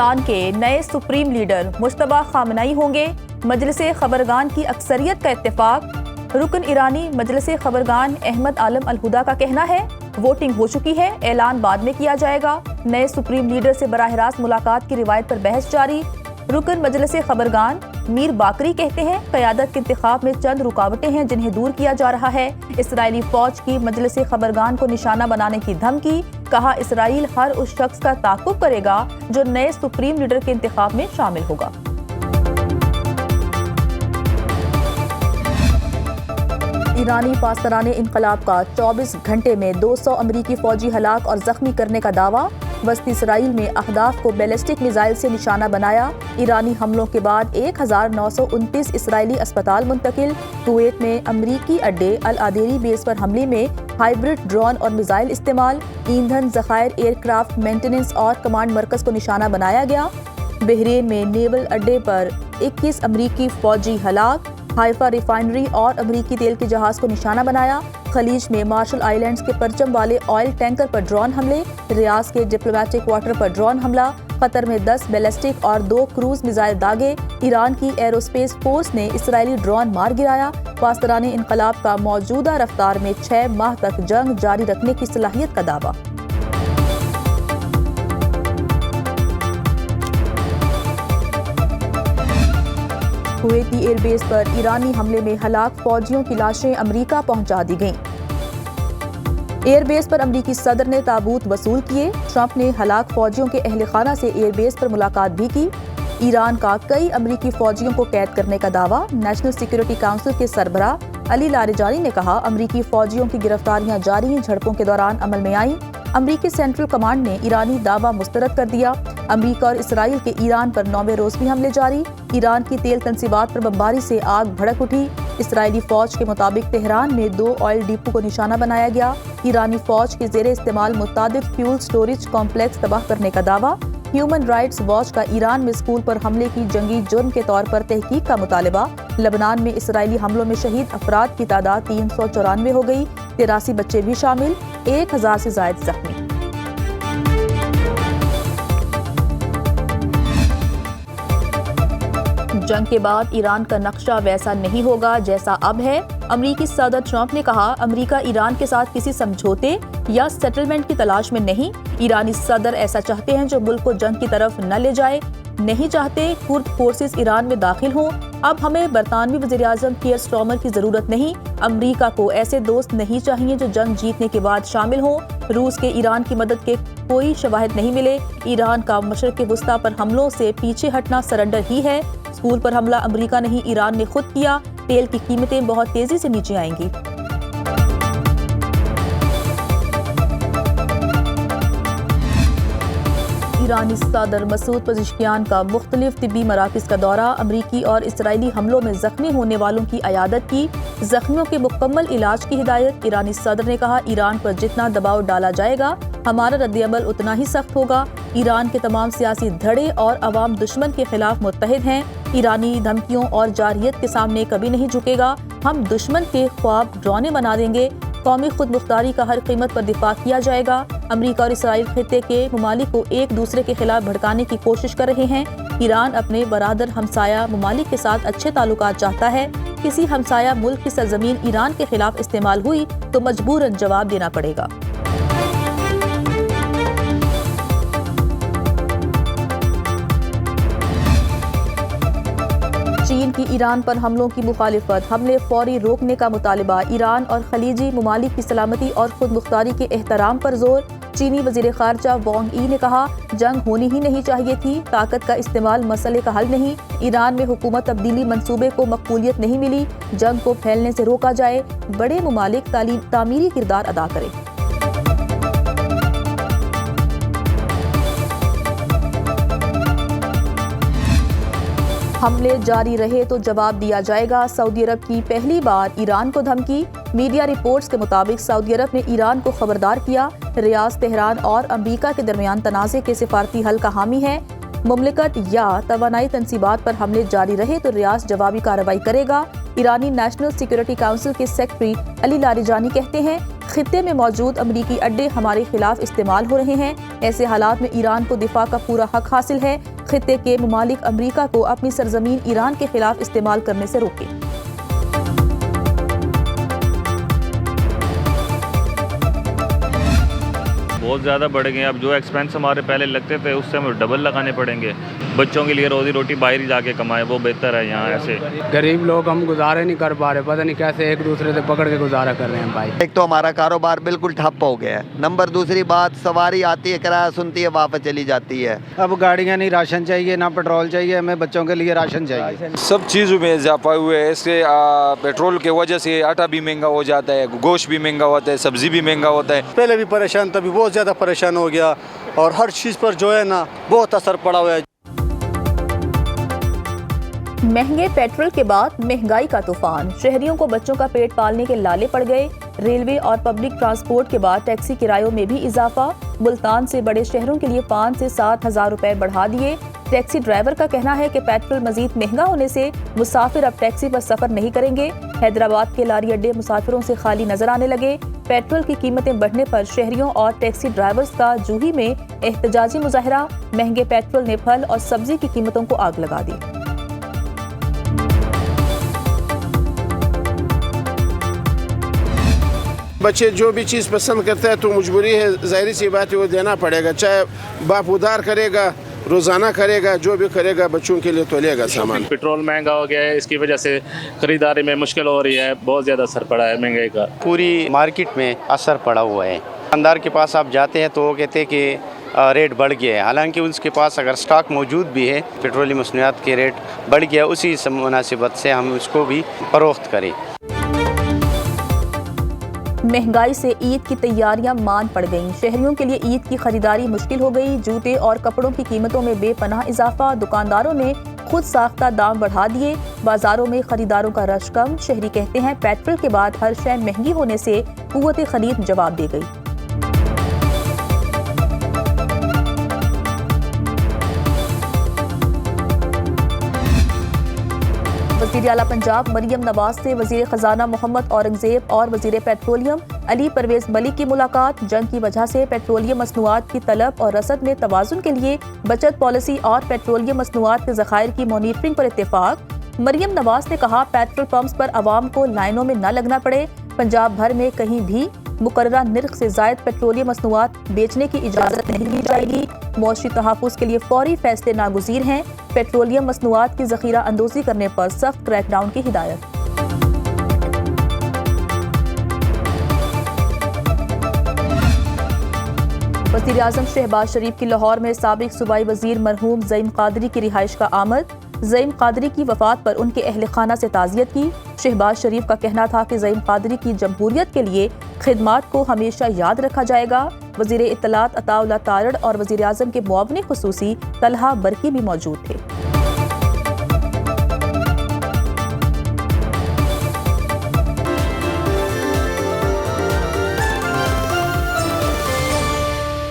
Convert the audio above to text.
ایران کے نئے supreme leader Mujtaba خامنئی ہوں گے، مجلس خبرگان کی اکثریت کا اتفاق۔ رکن ایرانی مجلس خبرگان احمد عالم الہدا کا کہنا ہے ووٹنگ ہو چکی ہے، اعلان بعد میں کیا جائے گا۔ نئے سپریم لیڈر سے براہ راست ملاقات کی روایت پر بحث جاری۔ رکن مجلس خبرگان میر باقری کہتے ہیں قیادت کے انتخاب میں چند رکاوٹیں ہیں جنہیں دور کیا جا رہا ہے۔ اسرائیلی فوج کی مجلس خبرگان کو نشانہ بنانے کی دھمکی، کہا اسرائیل ہر اس شخص کا تعاقب کرے گا جو نئے سپریم لیڈر کے انتخاب میں شامل ہوگا۔ ایرانی پاسداران انقلاب کا 24 گھنٹے میں 200 امریکی فوجی ہلاک اور زخمی کرنے کا دعویٰ۔ وسطی اسرائیل میں اہداف کو بیلسٹک میزائل سے نشانہ بنایا۔ ایرانی حملوں کے بعد 1929 اسرائیلی اسپتال منتقل۔ کویت میں امریکی اڈے العدیری بیس پر حملے میں ہائیبرڈ ڈرون اور میزائل استعمال۔ ایندھن ذخائر ایئر کرافٹ مینٹیننس اور کمانڈ مرکز کو نشانہ بنایا گیا۔ بحرین میں نیول اڈے پر 21 امریکی فوجی ہلاک۔ ہائفا ریفائنری اور امریکی تیل کے جہاز کو نشانہ بنایا۔ خلیج میں مارشل آئی لینڈز کے پرچم والے آئل ٹینکر پر ڈرون حملے۔ ریاض کے ڈپلومیٹک کوارٹر پر ڈرون حملہ۔ قطر میں 10 بیلسٹک اور 2 کروز میزائل داغے۔ ایران کی ایروسپیس فورس نے اسرائیلی ڈرون مار گرایا۔ پاسداران انقلاب کا موجودہ رفتار میں 6 ماہ تک جنگ جاری رکھنے کی صلاحیت کا دعویٰ۔ کویتی ایئر بیس پر ایرانی حملے میں ہلاک فوجیوں کی لاشیں امریکہ پہنچا دی گئیں۔ ایئر بیس پر امریکی صدر نے تابوت وصول کیے۔ ٹرمپ نے ہلاک فوجیوں کے اہل خانہ سے ایئر بیس پر ملاقات بھی کی۔ ایران کا کئی امریکی فوجیوں کو قید کرنے کا دعویٰ۔ نیشنل سیکیورٹی کونسل کے سربراہ علی لاریجانی نے کہا امریکی فوجیوں کی گرفتاریاں جاری ہیں، جھڑپوں کے دوران عمل میں آئیں۔ امریکی سینٹرل کمانڈ نے ایرانی دعویٰ مسترد کر دیا۔ امریکہ اور اسرائیل کے ایران پر 9ویں روز بھی حملے جاری۔ ایران کی تیل تنصیبات پر بمباری سے آگ بھڑک اٹھی۔ اسرائیلی فوج کے مطابق تہران میں 2 آئل ڈیپو کو نشانہ بنایا گیا۔ ایرانی فوج کے زیر استعمال متعدد فیول سٹوریج کمپلیکس تباہ کرنے کا دعویٰ۔ ہیومن رائٹس واچ کا ایران میں اسکول پر حملے کی جنگی جرم کے طور پر تحقیق کا مطالبہ۔ لبنان میں اسرائیلی حملوں میں شہید افراد کی تعداد 394 ہو گئی، 83 بچے بھی شامل، 1000 سے زائد زخمی۔ جنگ کے بعد ایران کا نقشہ ویسا نہیں ہوگا جیسا اب ہے۔ امریکی صدر ٹرمپ نے کہا امریکہ ایران کے ساتھ کسی سمجھوتے یا سیٹلمنٹ کی تلاش میں نہیں۔ ایرانی صدر ایسا چاہتے ہیں جو ملک کو جنگ کی طرف نہ لے جائے، نہیں چاہتے کرد فورسز ایران میں داخل ہوں۔ اب ہمیں برطانوی وزیر اعظم کیئر سٹارمر کی ضرورت نہیں۔ امریکہ کو ایسے دوست نہیں چاہیے جو جنگ جیتنے کے بعد شامل ہوں۔ روس کے ایران کی مدد کے کوئی شواہد نہیں ملے۔ ایران کا مشرق وسطیٰ پر حملوں سے پیچھے ہٹنا سرنڈر ہی ہے۔ اسکول پر حملہ امریکہ نہیں ایران نے خود کیا۔ تیل کی قیمتیں بہت تیزی سے نیچے آئیں گی۔ ایرانی صدر مسعود پزشکیان کا مختلف طبی مراکز کا دورہ۔ امریکی اور اسرائیلی حملوں میں زخمی ہونے والوں کی عیادت کی، زخمیوں کے مکمل علاج کی ہدایت۔ ایرانی صدر نے کہا ایران پر جتنا دباؤ ڈالا جائے گا ہمارا رد عمل اتنا ہی سخت ہوگا۔ ایران کے تمام سیاسی دھڑے اور عوام دشمن کے خلاف متحد ہیں۔ ایرانی دھمکیوں اور جارحیت کے سامنے کبھی نہیں جھکے گا۔ ہم دشمن کے خواب ڈرانے بنا دیں گے۔ قومی خود مختاری کا ہر قیمت پر دفاع کیا جائے گا۔ امریکہ اور اسرائیل خطے کے ممالک کو ایک دوسرے کے خلاف بھڑکانے کی کوشش کر رہے ہیں۔ ایران اپنے برادر ہمسایہ ممالک کے ساتھ اچھے تعلقات چاہتا ہے۔ کسی ہمسایہ ملک کی سرزمین ایران کے خلاف استعمال ہوئی تو مجبوراً جواب دینا پڑے گا۔ چین کی ایران پر حملوں کی مخالفت، حملے فوری روکنے کا مطالبہ۔ ایران اور خلیجی ممالک کی سلامتی اور خود مختاری کے احترام پر زور۔ چینی وزیر خارجہ وانگ ای نے کہا جنگ ہونی ہی نہیں چاہیے تھی، طاقت کا استعمال مسئلے کا حل نہیں۔ ایران میں حکومت تبدیلی منصوبے کو مقبولیت نہیں ملی، جنگ کو پھیلنے سے روکا جائے، بڑے ممالک تعمیری کردار ادا کریں۔ حملے جاری رہے تو جواب دیا جائے گا، سعودی عرب کی پہلی بار ایران کو دھمکی۔ میڈیا رپورٹس کے مطابق سعودی عرب نے ایران کو خبردار کیا، ریاض، تہران اور امریکہ کے درمیان تنازع کے سفارتی حل کا حامی ہے۔ مملکت یا توانائی تنصیبات پر حملے جاری رہے تو ریاض جوابی کارروائی کرے گا۔ ایرانی نیشنل سیکیورٹی کونسل کے سیکرٹری علی لاریجانی کہتے ہیں خطے میں موجود امریکی اڈے ہمارے خلاف استعمال ہو رہے ہیں۔ ایسے حالات میں ایران کو دفاع کا پورا حق حاصل ہے۔ خطے کے ممالک امریکہ کو اپنی سرزمین ایران کے خلاف استعمال کرنے سے روکیں۔ بہت زیادہ بڑھ گئے ہیں، اب جو ایکسپینس ہمارے پہلے لگتے تھے اس سے ہمیں ڈبل لگانے پڑیں گے۔ بچوں کے لیے روزی روٹی باہر ہی جا کے کمائے، وہ بہتر ہے یہاں ایسے۔ غریب لوگ ہم گزارے نہیں کر پا رہے، پتہ نہیں کیسے ایک دوسرے سے پکڑ کے گزارا کر رہے ہیں بھائی۔ ایک تو ہمارا کاروبار بالکل ٹھپ ہو گیا ہے، نمبر دوسری بات سواری آتی ہے، کرایہ سنتی ہے، واپس چلی جاتی ہے۔ اب گاڑیاں نہیں، راشن چاہیے، نہ پیٹرول چاہیے، ہمیں بچوں کے لیے راشن چاہیے۔ سب چیزوں میں اضافہ ہوا ہے، اس سے پیٹرول کی وجہ سے آٹا بھی مہنگا ہو جاتا ہے، گوشت بھی مہنگا ہوتا ہے، سبزی بھی مہنگا ہوتا ہے۔ پہلے بھی پریشان تھا، بہت زیادہ پریشان ہو گیا اور ہر چیز پر جو ہے نا بہت اثر پڑا ہوا ہے۔ مہنگے پیٹرول کے بعد مہنگائی کا طوفان، شہریوں کو بچوں کا پیٹ پالنے کے لالے پڑ گئے۔ ریلوے اور پبلک ٹرانسپورٹ کے بعد ٹیکسی کرایوں میں بھی اضافہ، ملتان سے بڑے شہروں کے لیے 5 سے 7 ہزار روپے بڑھا دیے۔ ٹیکسی ڈرائیور کا کہنا ہے کہ پیٹرول مزید مہنگا ہونے سے مسافر اب ٹیکسی پر سفر نہیں کریں گے۔ حیدرآباد کے لاری اڈے مسافروں سے خالی نظر آنے لگے۔ پیٹرول کی قیمتیں بڑھنے پر شہریوں اور ٹیکسی ڈرائیورز کا جوہی میں احتجاجی مظاہرہ، مہنگے پیٹرول نے پھل اور سبزی کی قیمتوں کو آگ لگا دی۔ بچے جو بھی چیز پسند کرتا ہے تو مجبوری ہے، ظاہری سی بات ہے وہ دینا پڑے گا، چاہے باپ ادھار کرے گا، روزانہ کرے گا، جو بھی کرے گا بچوں کے لیے تو لے گا سامان۔ پیٹرول مہنگا ہو گیا ہے، اس کی وجہ سے خریداری میں مشکل ہو رہی ہے، بہت زیادہ اثر پڑا ہے مہنگائی کا۔ پوری مارکیٹ میں اثر پڑا ہوا ہے۔ دکاندار کے پاس آپ جاتے ہیں تو وہ کہتے ہیں کہ ریٹ بڑھ گیا ہے، حالانکہ اس کے پاس اگر سٹاک موجود بھی ہے، پیٹرولیم مصنوعات کے ریٹ بڑھ گیا، اسی مناسبت سے ہم اس کو بھی فروخت کریں۔ مہنگائی سے عید کی تیاریاں مان پڑ گئیں، شہریوں کے لیے عید کی خریداری مشکل ہو گئی۔ جوتے اور کپڑوں کی قیمتوں میں بے پناہ اضافہ، دکانداروں نے خود ساختہ دام بڑھا دیے، بازاروں میں خریداروں کا رش کم۔ شہری کہتے ہیں پیٹرول کے بعد ہر شے مہنگی ہونے سے قوت خرید جواب دے گئی۔ وزیر اعلیٰ پنجاب مریم نواز سے وزیر خزانہ محمد اورنگزیب اور وزیر پیٹرولیم علی پرویز ملک کی ملاقات، جنگ کی وجہ سے پیٹرولیم مصنوعات کی طلب اور رسد میں توازن کے لیے بچت پالیسی اور پیٹرولیم مصنوعات کے ذخائر کی مانیٹرنگ پر اتفاق۔ مریم نواز نے کہا پیٹرول پمپس پر عوام کو لائنوں میں نہ لگنا پڑے، پنجاب بھر میں کہیں بھی مقررہ نرخ سے زائد پیٹرولیم مصنوعات بیچنے کی اجازت نہیں دی جائے گی۔ معاشی تحفظ کے لیے فوری فیصلے ناگزیر ہیں، پیٹرولیم مصنوعات کی ذخیرہ اندوزی کرنے پر سخت کریک ڈاؤن کی ہدایت۔ وزیر اعظم شہباز شریف کی لاہور میں سابق صوبائی وزیر مرحوم زعیم قادری کی رہائش کا آمد، زعیم قادری کی وفات پر ان کے اہل خانہ سے تعزیت کی۔ شہباز شریف کا کہنا تھا کہ زعیم قادری کی جمہوریت کے لیے خدمات کو ہمیشہ یاد رکھا جائے گا۔ وزیر اطلاعات عطا اللہ تارڑ اور وزیر اعظم کے معاون خصوصی طلحہ برقی بھی موجود تھے۔